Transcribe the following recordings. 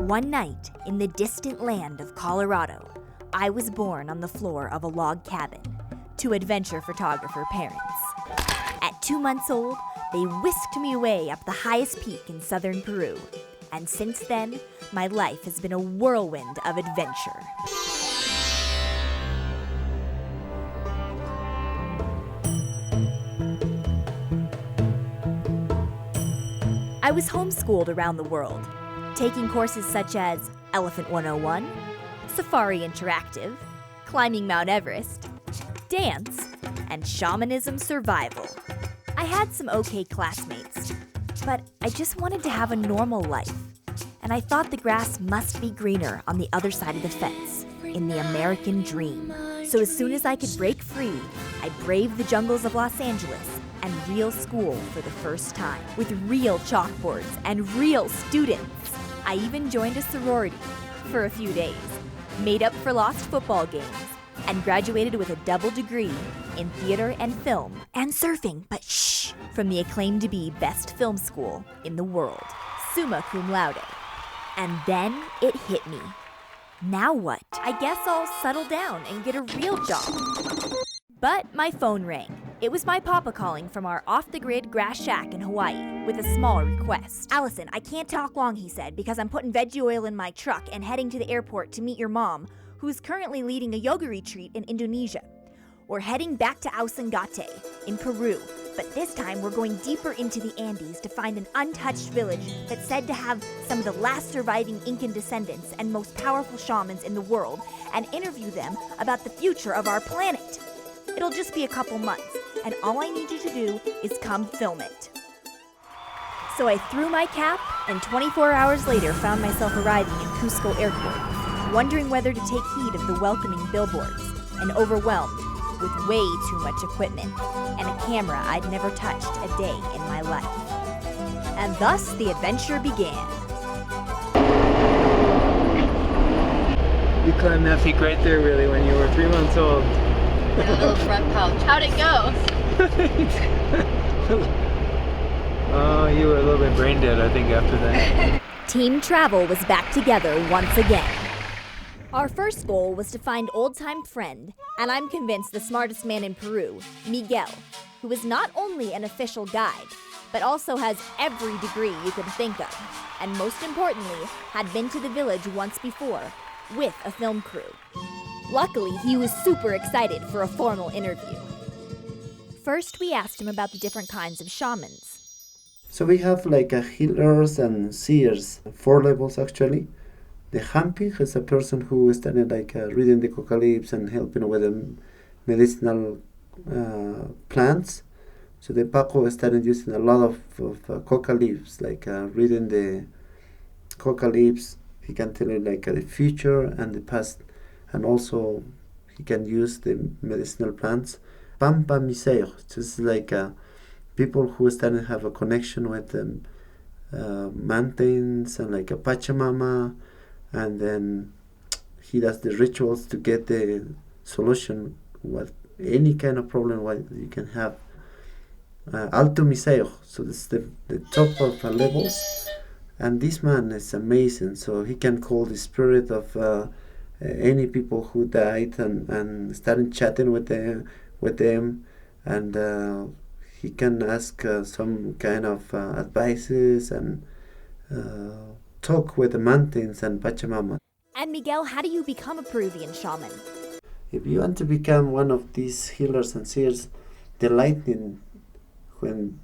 One night, in the distant land of Colorado, I was born on the floor of a log cabin to adventure photographer parents. At 2 months old, they whisked me away up the highest peak in southern Peru. And since then, my life has been a whirlwind of adventure. I was homeschooled around the world, taking courses such as Elephant 101, Safari Interactive, Climbing Mount Everest, Dance, and Shamanism Survival. I had some okay classmates, but I just wanted to have a normal life. And I thought the grass must be greener on the other side of the fence, in the American dream. So as soon as I could break free, I braved the jungles of Los Angeles and real school for the first time, with real chalkboards and real students. I even joined a sorority for a few days, made up for lost football games, and graduated with a double degree in theater and film and surfing, but shh, from the acclaimed to be best film school in the world, summa cum laude. And then it hit me. Now what? I guess I'll settle down and get a real job. But my phone rang. It was my papa calling from our off-the-grid grass shack in Hawaii with a small request. "Alison, I can't talk long," he said, "because I'm putting veggie oil in my truck and heading to the airport to meet your mom, who's currently leading a yoga retreat in Indonesia. We're heading back to Ausangate in Peru, but this time we're going deeper into the Andes to find an untouched village that's said to have some of the last surviving Incan descendants and most powerful shamans in the world, and interview them about the future of our planet. It'll just be a couple months, and all I need you to do is come film it." So I threw my cap, and 24 hours later found myself arriving in Cusco Airport, wondering whether to take heed of the welcoming billboards, and overwhelmed with way too much equipment and a camera I'd never touched a day in my life. And thus the adventure began. You climbed that peak right there, really, when you were 3 months old. In a little front pouch. How'd it go? Oh, you were a little bit brain dead, I think, after that. Team travel was back together once again. Our first goal was to find old-time friend, and I'm convinced the smartest man in Peru, Miguel, who is not only an official guide, but also has every degree you can think of, and most importantly, had been to the village once before, with a film crew. Luckily, he was super excited for a formal interview. First, we asked him about the different kinds of shamans. So we have like a healers and seers, 4 levels actually. The Hampi is a person who started reading the coca leaves and helping with the medicinal plants. So the Paco started using a lot of coca leaves, reading the coca leaves. He can tell you the future and the past, and also he can use the medicinal plants. Pampa Miseo, just people who started to have a connection with the mountains and a Pachamama. And then he does the rituals to get the solution with any kind of problem what you can have. Alto Miseo, so this is the top of the levels. And this man is amazing, so he can call the spirit of any people who died and starting chatting with them. And he can ask some kind of advices and talk with the mountains and Pachamama. And Miguel, how do you become a Peruvian shaman? If you want to become one of these healers and seers, the lightning when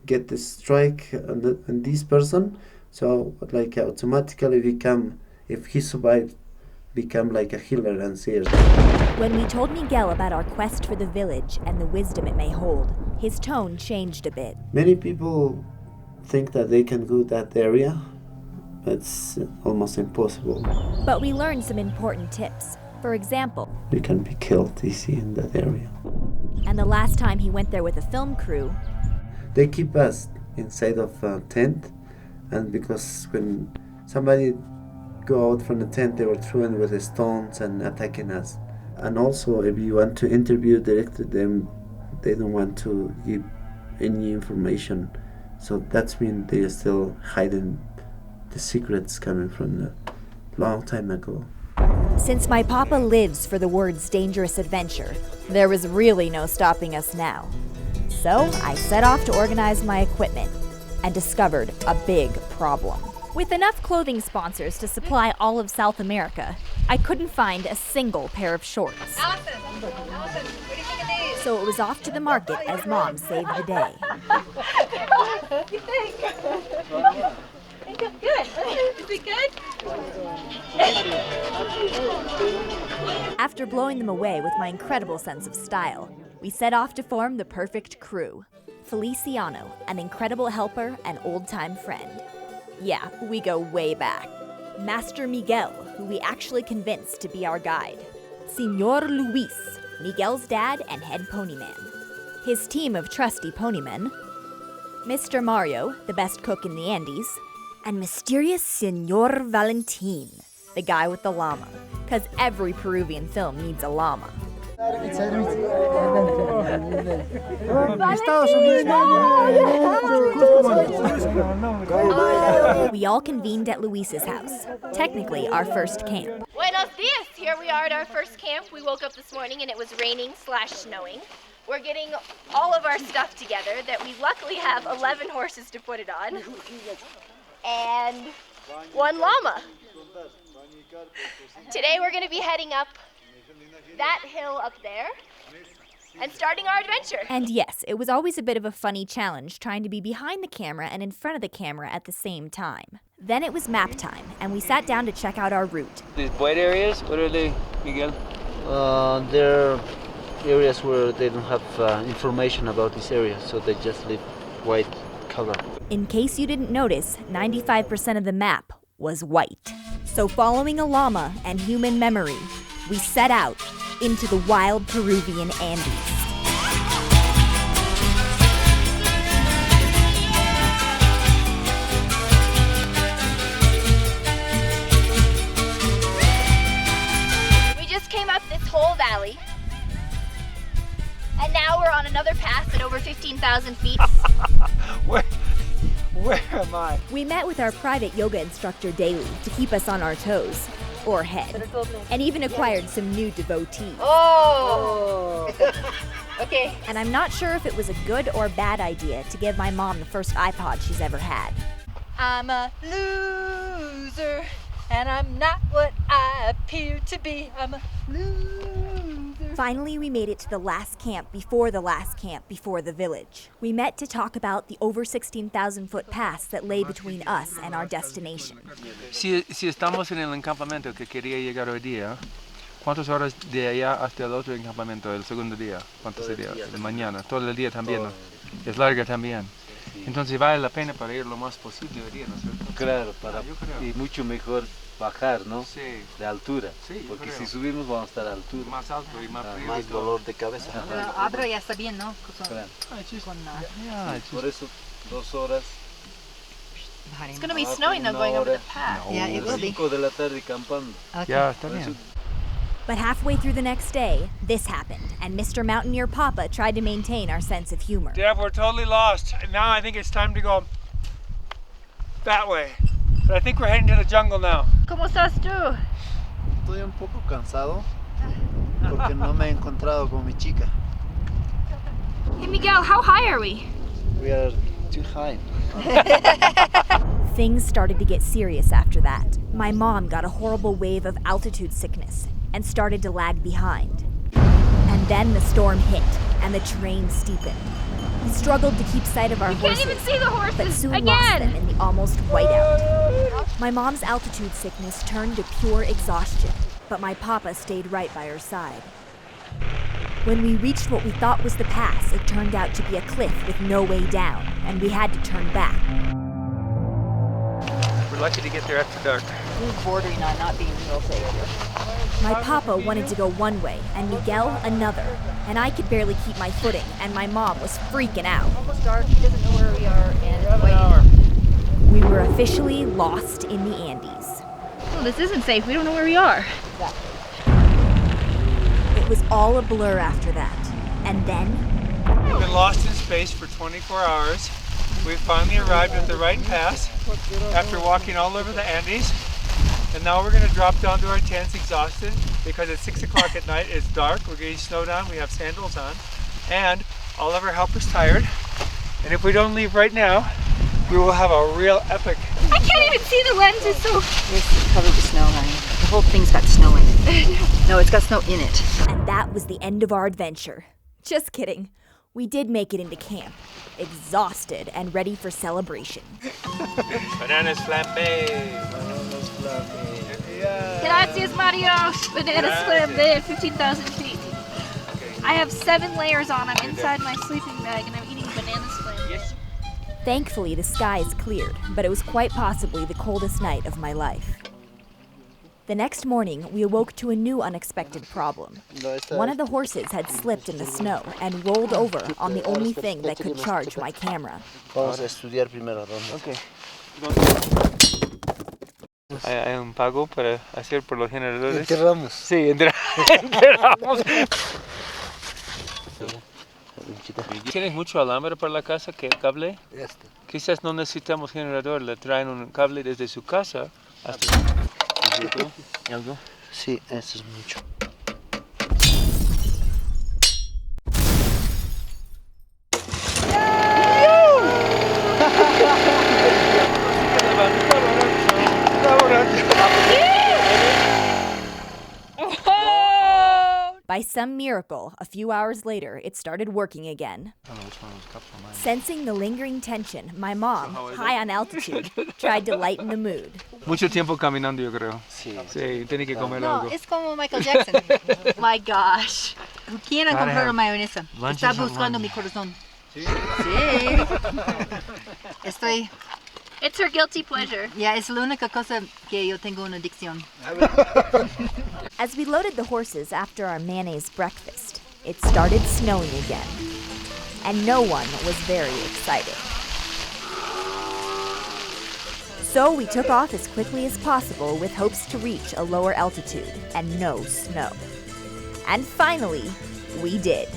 get the strike on this person, so automatically become, if he survives, become a healer and seer. When we told Miguel about our quest for the village and the wisdom it may hold, his tone changed a bit. Many people think that they can go that area. It's almost impossible. But we learned some important tips. For example, you can be killed easy in that area. And the last time he went there with a film crew, they keep us inside of a tent, and because when somebody go out from the tent, they were throwing with the stones and attacking us. And also, if you want to interview directly them, they don't want to give any information. So that's mean they are still hiding the secrets coming from the long time ago. Since my papa lives for the words dangerous adventure, there was really no stopping us now. So I set off to organize my equipment and discovered a big problem. With enough clothing sponsors to supply all of South America, I couldn't find a single pair of shorts. Alison, what do you think of these? So it was off to the market as Mom saved the day. What do you think? Good. Is it good? After blowing them away with my incredible sense of style, we set off to form the perfect crew. Feliciano, an incredible helper and old-time friend. Yeah, we go way back. Master Miguel, who we actually convinced to be our guide. Señor Luis, Miguel's dad and head ponyman. His team of trusty ponymen. Mr. Mario, the best cook in the Andes. And mysterious Señor Valentin, the guy with the llama. Because every Peruvian film needs a llama. We all convened at Luis's house, technically our first camp. Buenos dias! Here we are at our first camp. We woke up this morning and it was raining/snowing. We're getting all of our stuff together that we luckily have 11 horses to put it on. And 1 llama. Today we're going to be heading up that hill up there and starting our adventure. And yes, it was always a bit of a funny challenge trying to be behind the camera and in front of the camera at the same time. Then it was map time, and we sat down to check out our route. These white areas, what are they, Miguel? They're areas where they don't have information about this area, so they just leave white color. In case you didn't notice, 95% of the map was white. So following a llama and human memory, we set out into the wild Peruvian Andes. We just came up this whole valley. And now we're on another pass at over 15,000 feet. Where am I? We met with our private yoga instructor daily to keep us on our toes, or head, and even acquired some new devotees. Oh! Okay. And I'm not sure if it was a good or bad idea to give my mom the first iPod she's ever had. I'm a loser, and I'm not what I appear to be. I'm a loser. Finally, we made it to the last camp before the village. We met to talk about the over 16,000-foot pass that lay between us and our destination. Si estamos en el encampamento que quería llegar hoy día, ¿cuántas horas de allá hasta el otro encampamento el segundo día? ¿Cuánto sería? De mañana, todo el día también, ¿no? Es larga también. Entonces vale la pena para ir lo más posible hoy día, ¿no es cierto? Claro, y mucho mejor bajar, ¿no? Sí. De altura. Sí, porque creo. si subimos vamos a estar a altura. Más alto y más frío. Más y todo. dolor de cabeza. Pero ya está bien, ¿no? Claro. Yeah, Por eso 2 horas. It's going to be snowing though going over the pass. Yeah, it will be. 5 de la tarde campando. Ya, está bien. But halfway through the next day, this happened, and Mr. Mountaineer Papa tried to maintain our sense of humor. Dad, we're totally lost. Now I think it's time to go that way. But I think we're heading to the jungle now. ¿Cómo estás tú? Estoy un poco cansado porque no me he encontrado con mi chica. Hey Miguel, how high are we? We are too high. Things started to get serious after that. My mom got a horrible wave of altitude sickness and started to lag behind. And then the storm hit, and the terrain steepened. We struggled to keep sight of our horses, Can't even see the horses but soon again. lost them in the almost whiteout. My mom's altitude sickness turned to pure exhaustion, but my papa stayed right by her side. When we reached what we thought was the pass, it turned out to be a cliff with no way down, and we had to turn back. We're lucky to get there after dark. We're bordering on not being real safe. My papa wanted to go one way, and Miguel another, and I could barely keep my footing, and my mom was freaking out. Almost dark. He doesn't know where we are. And We were officially lost in the Andes. Oh, this isn't safe. We don't know where we are. It was all a blur after that. And then, We've been lost in space for 24 hours. We finally arrived at the right pass after walking all over the Andes. And now we're going to drop down to our tents exhausted because it's 6 o'clock at night, it's dark, we're getting snowed on, we have sandals on, and all of our helpers tired. And if we don't leave right now, we will have a real epic. I can't even see the lens, it's so... It's covered with snow, honey. The whole thing's got snow in it. No, it's got snow in it. And that was the end of our adventure. Just kidding. We did make it into camp, exhausted and ready for celebration. Bananas flambé. Gracias, Mario. Bananas flambé at 15,000 feet. I have 7 layers on. I'm inside my sleeping bag and I'm eating bananas flambé. Thankfully, the skies cleared, but it was quite possibly the coldest night of my life. The next morning, we awoke to a new unexpected problem. One of the horses had slipped in the snow and rolled over on the only thing that could charge my camera. Vamos a estudiar primero, Ronda. Okay. Hay un pago para hacer por los generadores. Enterramos. Sí, enterramos. ¿Tienes mucho alambre para la casa? ¿Qué cable? Este. Quizás no necesitamos generador, le traen un cable desde su casa hasta... ¿Algo? Sí, eso es mucho. By some miracle, a few hours later, it started working again. Sensing the lingering tension, my mom, high on altitude, tried to lighten the mood. Mucho tiempo caminando, yo creo. Sí. Sí, tiene que comer No, algo. es como Michael Jackson. My gosh. ¿Quién ha comprado mayonesa? Lunches Está on buscando lunch. mi corazón. Sí. Sí. Estoy... It's her guilty pleasure. Ya, es la única cosa que yo tengo una adicción. As we loaded the horses after our mayonnaise breakfast, it started snowing again. And no one was very excited. So we took off as quickly as possible with hopes to reach a lower altitude and no snow. And finally, we did.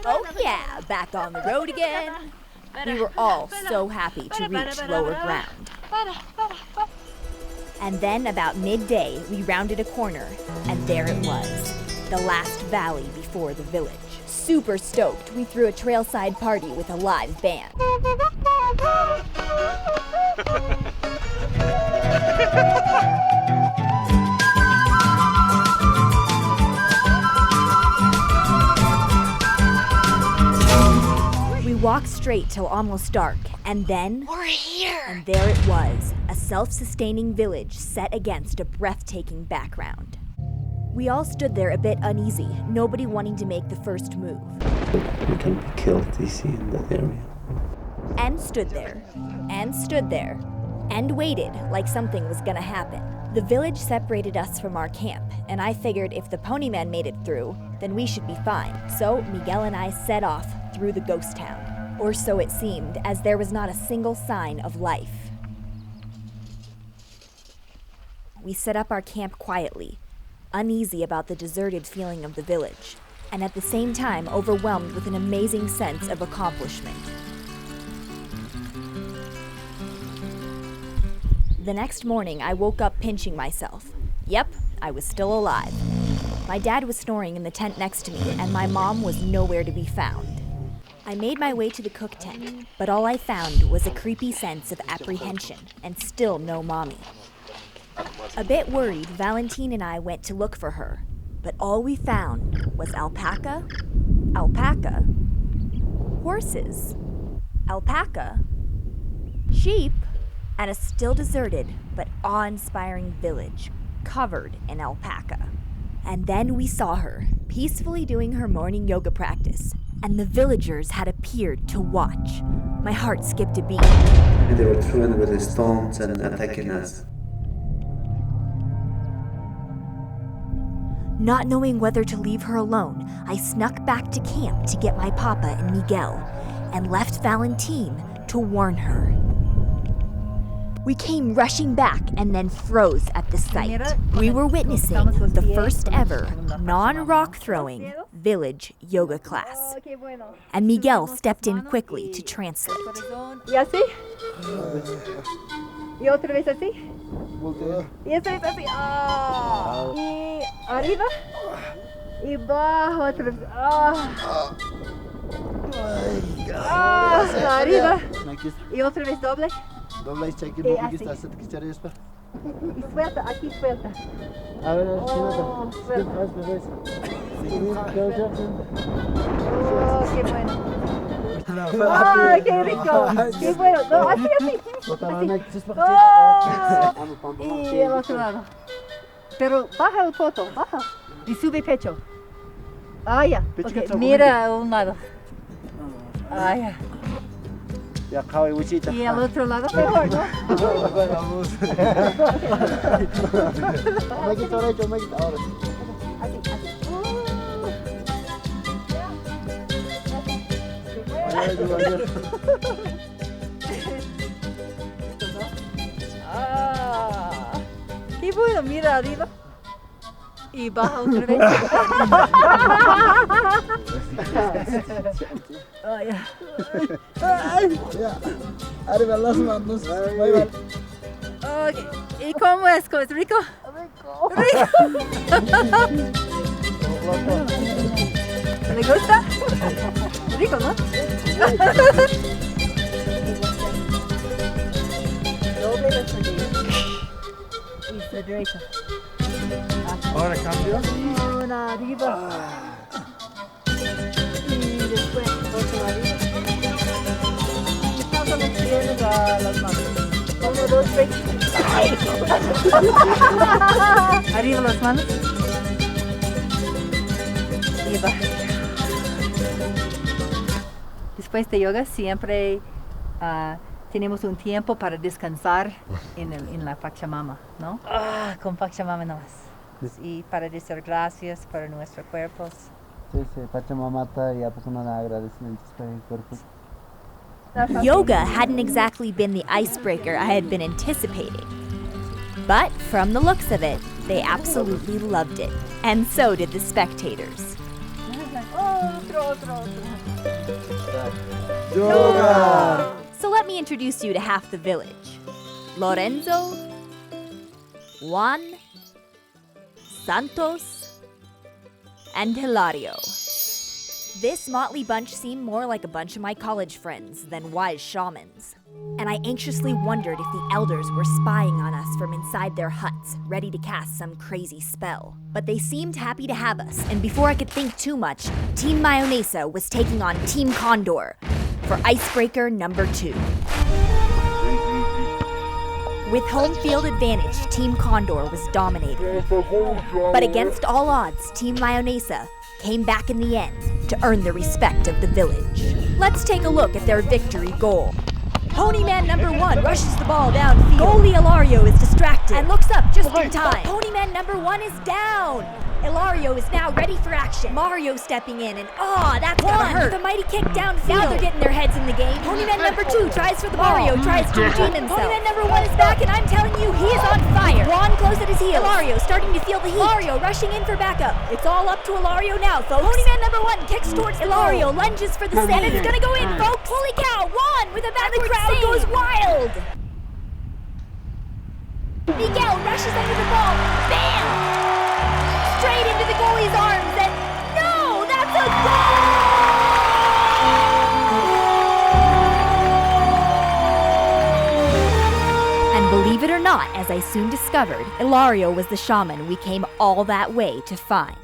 Oh yeah, back on the road again. We were all so happy to reach lower ground. And then about midday, we rounded a corner, and there it was, the last valley before the village. Super stoked, we threw a trailside party with a live band. We walked straight till almost dark, and then... We're here! And there it was, a self-sustaining village set against a breathtaking background. We all stood there a bit uneasy, nobody wanting to make the first move. You can be killed easy in that area. And stood there, and stood there, and waited like something was gonna happen. The village separated us from our camp, and I figured if the ponyman made it through, then we should be fine. So Miguel and I set off through the ghost town. Or so it seemed, as there was not a single sign of life. We set up our camp quietly, uneasy about the deserted feeling of the village, and at the same time overwhelmed with an amazing sense of accomplishment. The next morning, I woke up pinching myself. Yep, I was still alive. My dad was snoring in the tent next to me, and my mom was nowhere to be found. I made my way to the cook tent, but all I found was a creepy sense of apprehension, and still no mommy. A bit worried, Valentine and I went to look for her, but all we found was alpaca, horses, alpaca, sheep, and a still deserted but awe-inspiring village covered in alpaca. And then we saw her, peacefully doing her morning yoga practice, and the villagers had appeared to watch. My heart skipped a beat. And they were throwing with the stones and attacking us. Not knowing whether to leave her alone, I snuck back to camp to get my papa and Miguel, and left Valentine to warn her. We came rushing back and then froze at the sight. We were witnessing the first ever non-rock throwing village yoga class. And Miguel stepped in quickly to translate. ¿Y así? ¿Y otra vez así? Y esta vez así. Ah. Y arriba. Y bajo otra vez. Ah. Ah, arriba. Y otra vez doble. Dobla y cheque, Y no así. estás a quitar esto. Y suelta, aquí suelta. A ver, Oh, suelta. Oh, qué bueno. ¡Ah, qué rico! ¡Qué bueno! No, así, así. Oh, y el otro lado. Pero baja el foto, baja. Y sube pecho. Ah, ya. Okay, mira a un lado. Ah, ya. Ya, Javi, Wichita. Y el otro lado mejor, ¿no? Me quito derecho, me quito ahora. Así, así. Ah, qué bueno, mira arriba y baja otra vez. Ah, ya. Arriba las manos. Muy bien. Okay. ¿Y cómo es? ¿Cómo es rico? Rico. ¿Le gusta? Rico, ¿no? Doble la salida. Y la derecha. Ahora cambio. Una arriba. Y después otra arriba. Y paso los pies a las manos. 1, 2, 3. Arriba las manos. Y baja. Después de yoga siempre tenemos un tiempo para descansar en la Pachamama, ¿no? Con Pachamama nomás. Y para decir gracias para nuestros cuerpos. Sí, Pachamamata y pues una agradecimientos para el cuerpo. Yoga hadn't exactly been the icebreaker I had been anticipating. But from the looks of it, they absolutely loved it. And so did the spectators. Yoga! So let me introduce you to half the village. Lorenzo, Juan, Santos, and Hilario. This motley bunch seemed more like a bunch of my college friends than wise shamans. And I anxiously wondered if the elders were spying on us from inside their huts, ready to cast some crazy spell. But they seemed happy to have us, and before I could think too much, Team Mayonesa was taking on Team Condor for icebreaker number 2. With home field advantage, Team Condor was dominating. But against all odds, Team Mayonesa came back in the end to earn the respect of the village. Let's take a look at their victory goal. Ponyman number 1 rushes the ball downfield. Goalie Ilario is distracted and looks up just in time. Ponyman number 1 is down. Ilario is now ready for action. Mario stepping in and that's gonna hurt. With a mighty kick downfield. Now they're getting their heads in the game. Ponyman number 2 tries for the ball. Mario tries to redeem himself. Ponyman number 1 is back and I'm telling you, he is on fire. Juan close at his heels. Ilario starting to feel the heat. Ilario rushing in for backup. It's all up to Ilario now, folks. Ponyman number 1 kicks towards Ilario, lunges for the save. And it's gonna go in, folks. Holy cow, Juan with a backward save. The crowd goes wild. Miguel rushes under the ball. Bam! Straight into the goalie's arms, and no, that's a goal! And believe it or not, as I soon discovered, Ilario was the shaman we came all that way to find.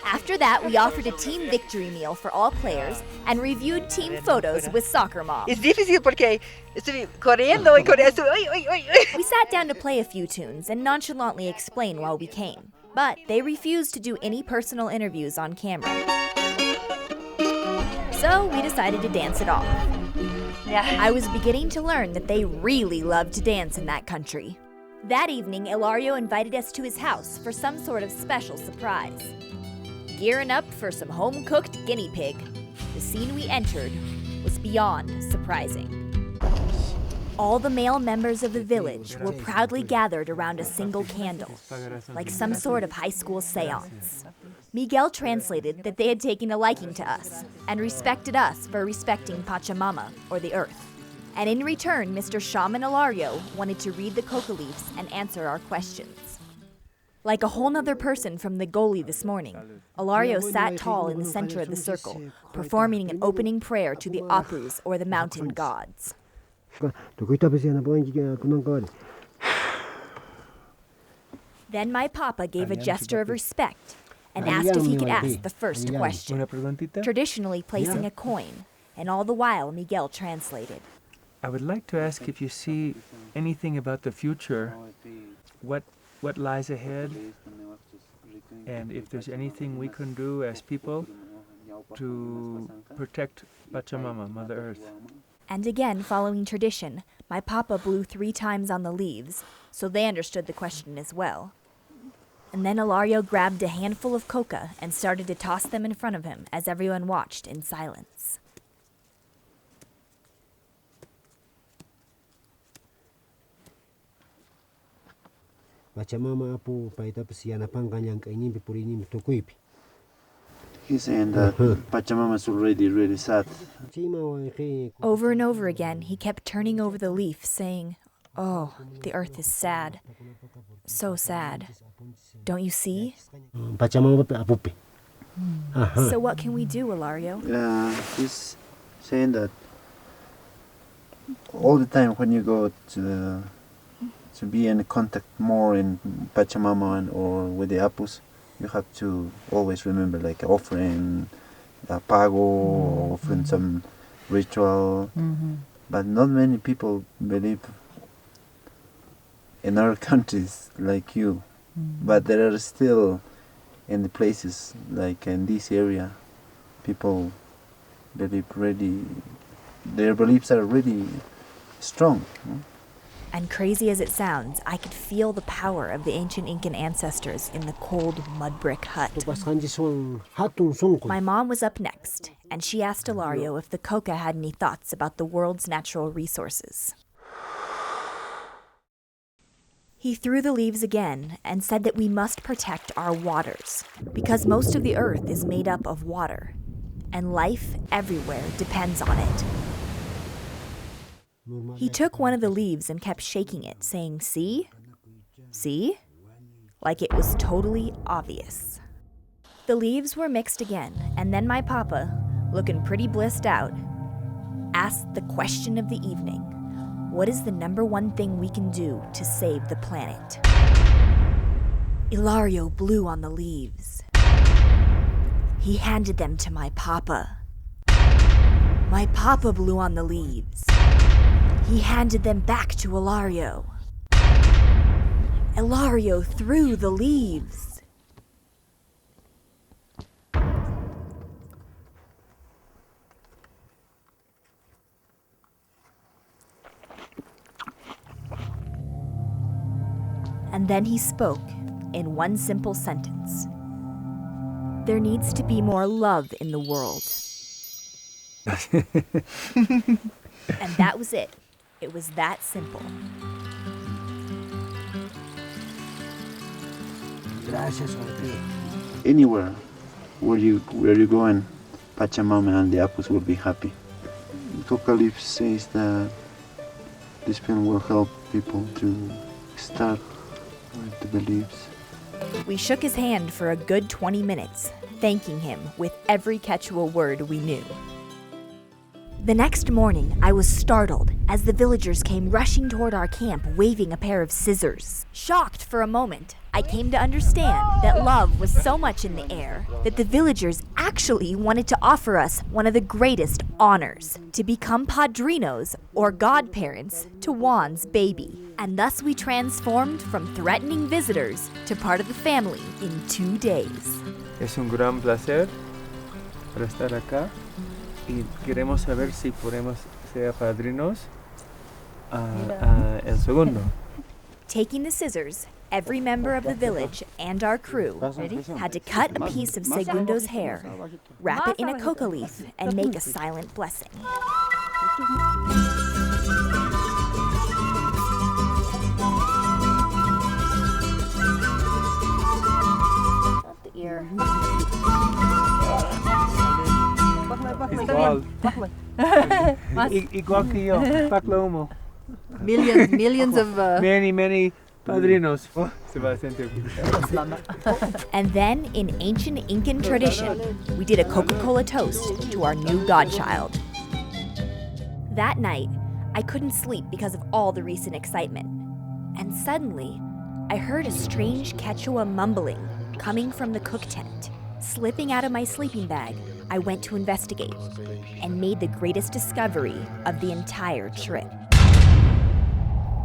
After that, we offered a team victory meal for all players and reviewed team photos with soccer moms. Es difícil porque estoy corriendo y corriendo. We sat down to play a few tunes and nonchalantly explain why we came. But they refused to do any personal interviews on camera. So we decided to dance it off. Yeah. I was beginning to learn that they really love to dance in that country. That evening, Ilario invited us to his house for some sort of special surprise. Gearing up for some home-cooked guinea pig, the scene we entered was beyond surprising. All the male members of the village were proudly gathered around a single candle, like some sort of high school seance. Miguel translated that they had taken a liking to us and respected us for respecting Pachamama, or the earth. And in return, Mr. Shaman Ilario wanted to read the coca leaves and answer our questions. Like a whole nother person from the Goli this morning, Ilario sat tall in the center of the circle, performing an opening prayer to the Apus, or the mountain gods. Then my papa gave a gesture of respect and asked if he could ask the first question, traditionally placing a coin, and all the while Miguel translated. I would like to ask if you see anything about the future, what lies ahead, and if there's anything we can do as people to protect Pachamama, Mother Earth. And again, following tradition, my papa blew 3 times on the leaves, so they understood the question as well. And then Ilario grabbed a handful of coca and started to toss them in front of him as everyone watched in silence. He's saying that Pachamama's already really sad. Over and over again, he kept turning over the leaf, saying, "Oh, the earth is sad. So sad. Don't you see?" So what can we do, Ilario? He's saying that all the time when you go to be in contact more in Pachamama or with the Apus, you have to always remember, like offering a pago, offering some ritual. But not many people believe in our countries like you. But there are still in the places like in this area, people believe really, their beliefs are really strong. And crazy as it sounds, I could feel the power of the ancient Incan ancestors in the cold mud brick hut. My mom was up next, and she asked Ilario if the coca had any thoughts about the world's natural resources. He threw the leaves again and said that we must protect our waters, because most of the earth is made up of water, and life everywhere depends on it. He took one of the leaves and kept shaking it, saying, "See? See?" Like it was totally obvious. The leaves were mixed again, and then my papa, looking pretty blissed out, asked the question of the evening. What is the number one thing we can do to save the planet? Ilario blew on the leaves. He handed them to my papa. My papa blew on the leaves. He handed them back to Ilario. Ilario threw the leaves. And then he spoke in one simple sentence. There needs to be more love in the world. And that was it. It was that simple. Anywhere where you go in, Pachamama and the Apus will be happy. Coca leaf says that this film will help people to start with the beliefs. We shook his hand for a good 20 minutes, thanking him with every Quechua word we knew. The next morning, I was startled as the villagers came rushing toward our camp waving a pair of scissors. Shocked for a moment, I came to understand that love was so much in the air that the villagers actually wanted to offer us one of the greatest honors, to become padrinos or godparents to Juan's baby. And thus we transformed from threatening visitors to part of the family in 2 days. Es un gran placer para estar acá. Y queremos saber si podemos ser padrinos el segundo. Taking the scissors, every member of the village and our crew had to cut a piece of Segundo's hair, wrap it in a coca leaf, and make a silent blessing. Igual. Igual que yo. Paclomo. Millions of Many padrinos. Se va a sentir. And then, in ancient Incan tradition, we did a Coca-Cola toast to our new godchild. That night, I couldn't sleep because of all the recent excitement. And suddenly, I heard a strange Quechua mumbling coming from the cook tent. Slipping out of my sleeping bag, I went to investigate and made the greatest discovery of the entire trip.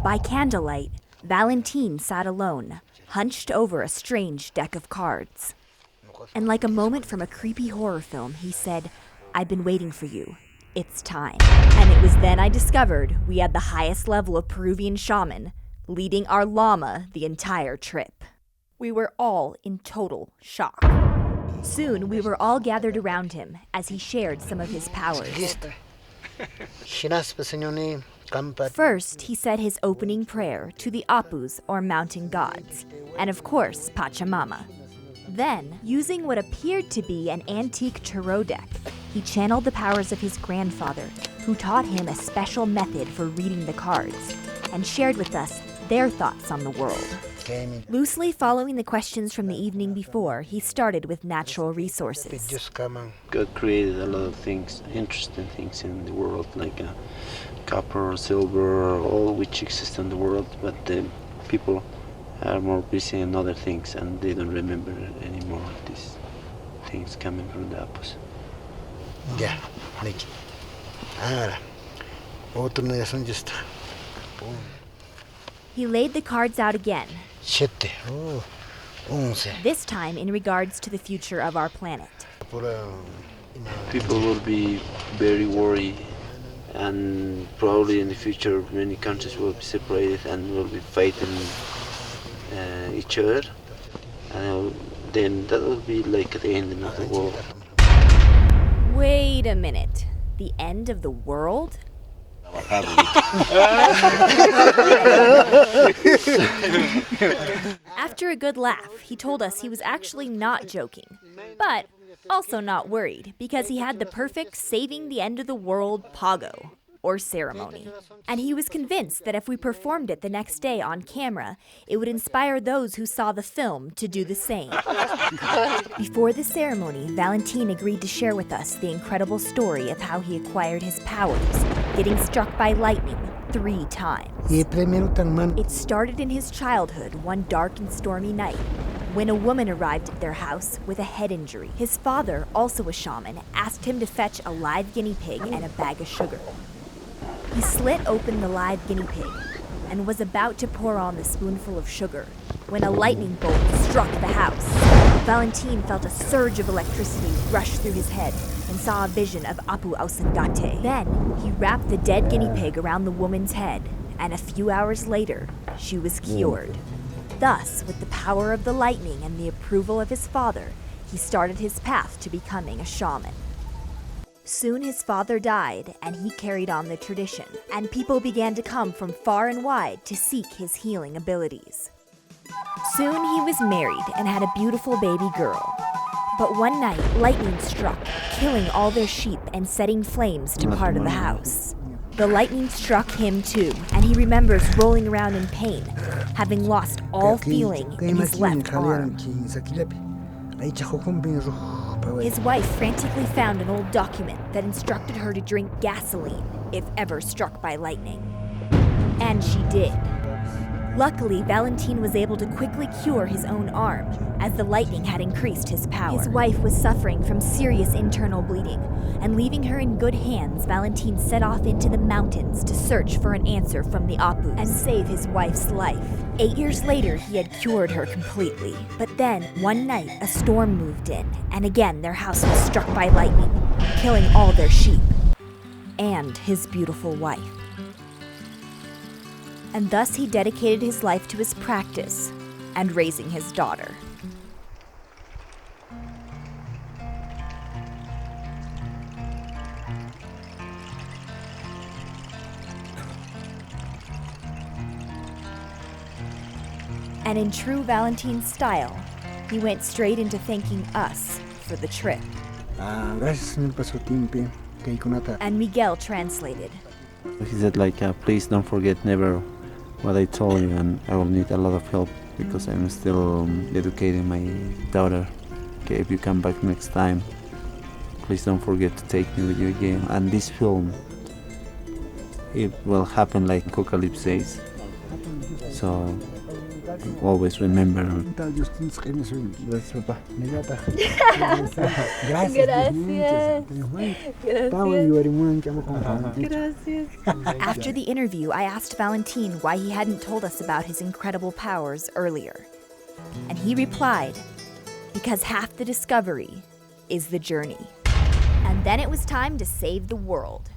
By candlelight, Valentine sat alone, hunched over a strange deck of cards. And like a moment from a creepy horror film, he said, "I've been waiting for you. It's time." And it was then I discovered we had the highest level of Peruvian shaman, leading our llama the entire trip. We were all in total shock. Soon, we were all gathered around him as he shared some of his powers. First, he said his opening prayer to the Apus, or mountain gods, and of course, Pachamama. Then, using what appeared to be an antique tarot deck, he channeled the powers of his grandfather, who taught him a special method for reading the cards, and shared with us their thoughts on the world. Loosely following the questions from the evening before, he started with natural resources. God created a lot of things, interesting things in the world, like copper, silver, all which exist in the world, but the people are more busy in other things and they don't remember anymore these things coming from the Apus. Yeah, Nicky. Ahora, otro no ya son just. He laid the cards out again, 7, 11. this time in regards to the future of our planet. People will be very worried, and probably in the future many countries will be separated and will be fighting each other, and then that will be like the ending of the world. Wait a minute. The end of the world? After a good laugh, he told us he was actually not joking, but also not worried because he had the perfect saving the end of the world pago, or ceremony. And he was convinced that if we performed it the next day on camera, it would inspire those who saw the film to do the same. Before the ceremony, Valentine agreed to share with us the incredible story of how he acquired his powers, getting struck by lightning 3 times. It started in his childhood one dark and stormy night, when a woman arrived at their house with a head injury. His father, also a shaman, asked him to fetch a live guinea pig and a bag of sugar. He slit open the live guinea pig and was about to pour on the spoonful of sugar when a lightning bolt struck the house. Valentine felt a surge of electricity rush through his head and saw a vision of Apu Ausengate. Then, he wrapped the dead guinea pig around the woman's head, and a few hours later, she was cured. Thus, with the power of the lightning and the approval of his father, he started his path to becoming a shaman. Soon his father died, and he carried on the tradition, and people began to come from far and wide to seek his healing abilities. Soon he was married and had a beautiful baby girl. But one night, lightning struck, killing all their sheep and setting flames to part of the house. The lightning struck him too, and he remembers rolling around in pain, having lost all feeling in his left arm. His wife frantically found an old document that instructed her to drink gasoline if ever struck by lightning. And she did. Luckily, Valentine was able to quickly cure his own arm, as the lightning had increased his power. His wife was suffering from serious internal bleeding, and leaving her in good hands, Valentine set off into the mountains to search for an answer from the Apus and save his wife's life. 8 years later, he had cured her completely. But then, one night, a storm moved in, and again their house was struck by lightning, killing all their sheep and his beautiful wife. And thus he dedicated his life to his practice and raising his daughter. And in true Valentine style, he went straight into thanking us for the trip. Gracias, Señor, por su tiempo. Kay kunata. And Miguel translated. He said like, please don't forget never what I told you, and I will need a lot of help because I'm still educating my daughter. Okay, if you come back next time, please don't forget to take me with you again. And this film, it will happen like Apocalypse says. So always remember. Gracias, papá. Gracias. After the interview, I asked Valentin why he hadn't told us about his incredible powers earlier. And he replied, because half the discovery is the journey. And then it was time to save the world.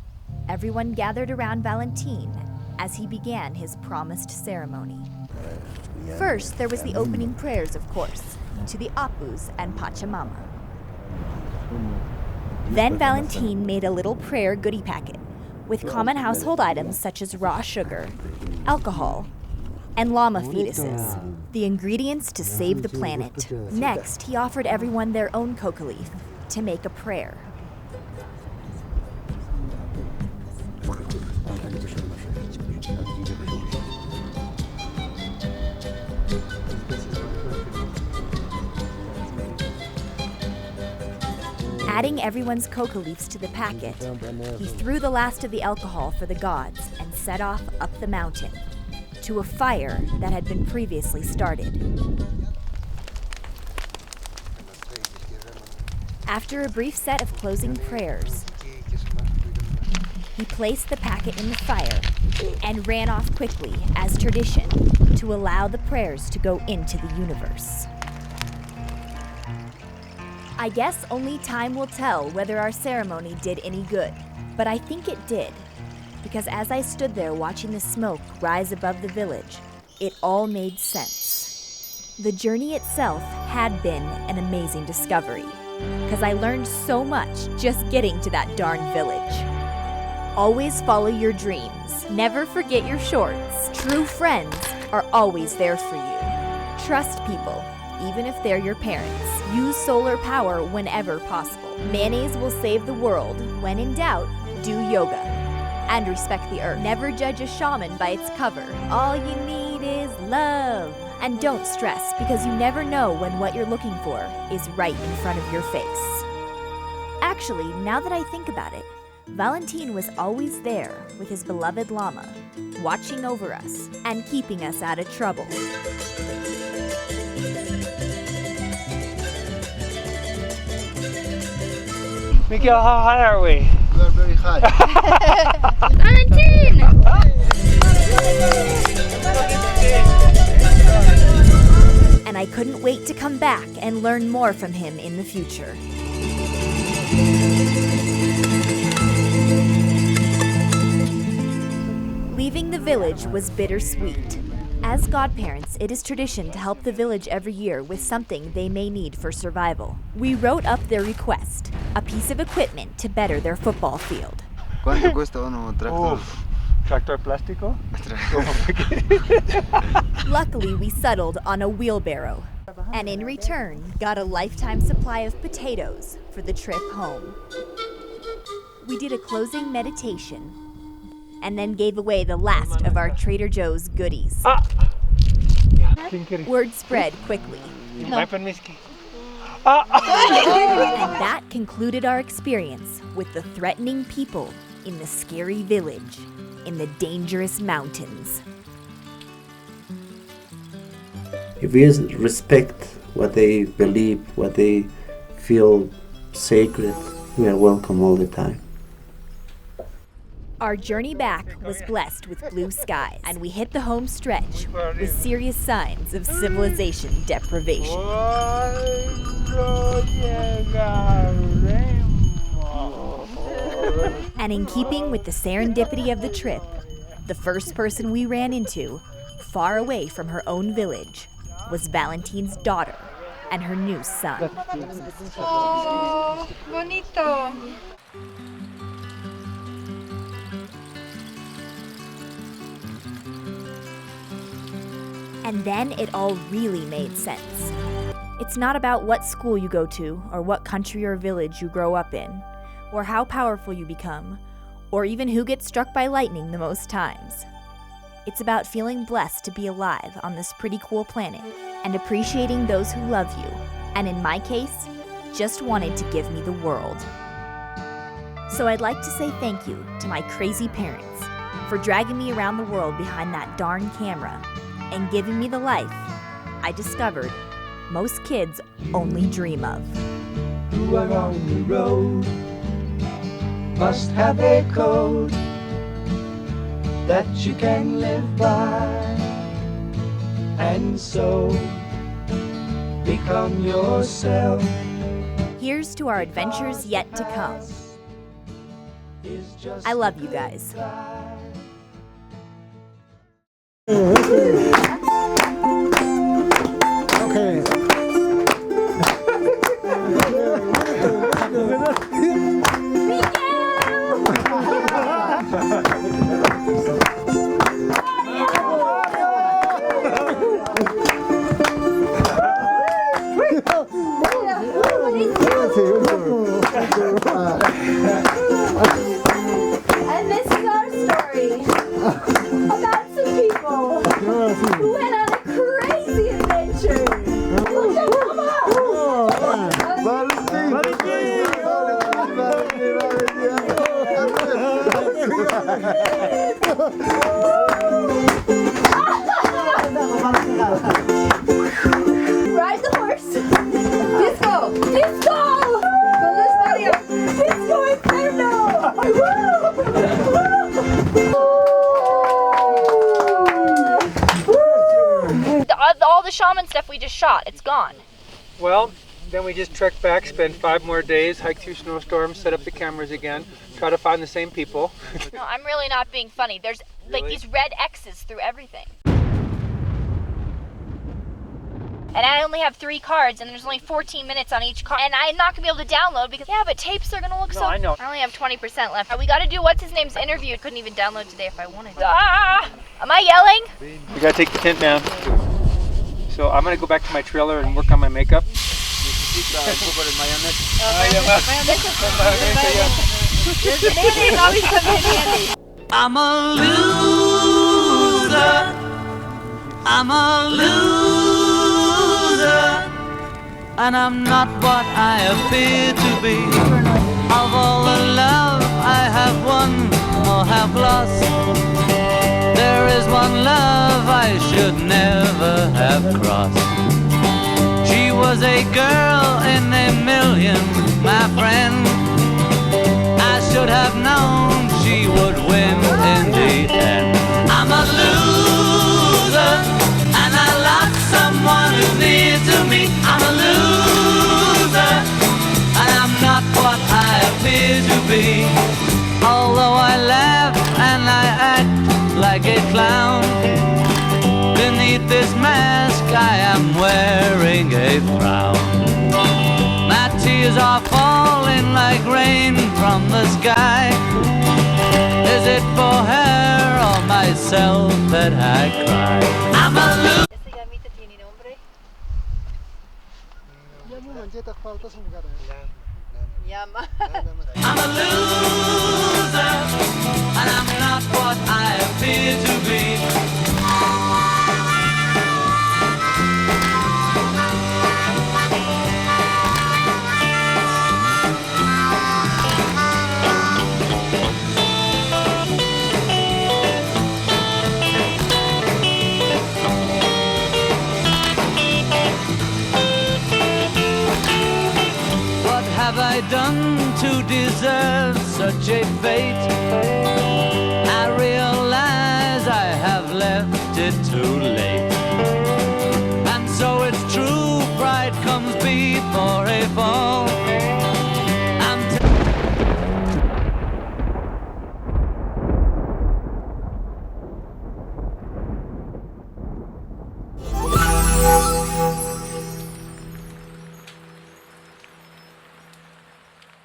Everyone gathered around Valentin as he began his promised ceremony. First, there was the opening prayers, of course, to the Apus and Pachamama. Then Valentin made a little prayer goodie packet with common household items such as raw sugar, alcohol, and llama fetuses, the ingredients to save the planet. Next, he offered everyone their own coca leaf to make a prayer. Adding everyone's coca leaves to the packet, he threw the last of the alcohol for the gods and set off up the mountain to a fire that had been previously started. After a brief set of closing prayers, he placed the packet in the fire and ran off quickly as tradition to allow the prayers to go into the universe. I guess only time will tell whether our ceremony did any good, but I think it did, because as I stood there watching the smoke rise above the village, it all made sense. The journey itself had been an amazing discovery, because I learned so much just getting to that darn village. Always follow your dreams. Never forget your shorts. True friends are always there for you. Trust people, even if they're your parents. Use solar power whenever possible. Mayonnaise will save the world. When in doubt, do yoga. And respect the earth. Never judge a shaman by its cover. All you need is love. And don't stress, because you never know when what you're looking for is right in front of your face. Actually, now that I think about it, Valentin was always there with his beloved llama, watching over us and keeping us out of trouble. Miguel, how high are we? We are very high. Valentin! And I couldn't wait to come back and learn more from him in the future. Leaving the village was bittersweet. As godparents, it is tradition to help the village every year with something they may need for survival. We wrote up their request, a piece of equipment to better their football field. ¿Cuánto cuesta uno tractor? Tractor plástico? Luckily, we settled on a wheelbarrow, and in return, got a lifetime supply of potatoes for the trip home. We did a closing meditation, and then gave away the last of our Trader Joe's goodies. Word spread quickly. And that concluded our experience with the threatening people in the scary village in the dangerous mountains. If we respect what they believe, what they feel sacred, we are welcome all the time. Our journey back was blessed with blue skies, and we hit the home stretch with serious signs of civilization deprivation. And in keeping with the serendipity of the trip, the first person we ran into, far away from her own village, was Valentin's daughter and her new son. Oh, bonito. And then it all really made sense. It's not about what school you go to, or what country or village you grow up in, or how powerful you become, or even who gets struck by lightning the most times. It's about feeling blessed to be alive on this pretty cool planet and appreciating those who love you, and in my case, just wanted to give me the world. So I'd like to say thank you to my crazy parents for dragging me around the world behind that darn camera and giving me the life I discovered most kids only dream of. You are on the road, must have a code that you can live by, and so become yourself. Here's to our adventures yet to come. I love you guys. Okay. And this is our story about some people who went on a crazy adventure. Ride the horse. Disco! Disco! Disco Inferno! All the shaman stuff we just shot, it's gone. Well, then we just trek back, spend 5 more days, hike through snowstorms, set up the cameras again, try to find the same people. No, I'm really not being funny. There's like these red X's through everything. And I only have 3 cards, and there's only 14 minutes on each card. And I'm not gonna be able to download because, yeah, but tapes are gonna look so... I know. I only have 20% left. We gotta do what's-his-name's interview. Couldn't even download today if I wanted to. Ah! Am I yelling? We gotta take the tent down. So I'm gonna go back to my trailer and work on my makeup. I'm a loser. I'm a loser. And I'm not what I appear to be. Of all the love I have won or have lost, there is one love I should never have crossed. She was a girl in a million, my friend. I should have known she would win in the end. I'm a loser, and I lost someone who's near to me. I'm a loser, and I'm not what I appear to be. Although I laugh and I act like a clown, beneath this mask I am wearing a frown. My tears are falling like rain from the sky. Is it for her or myself that I cry? I'm a loser. I'm a loser, and I'm not what I appear to be. What have I done to deserve such a fate? I realize I have left it too late.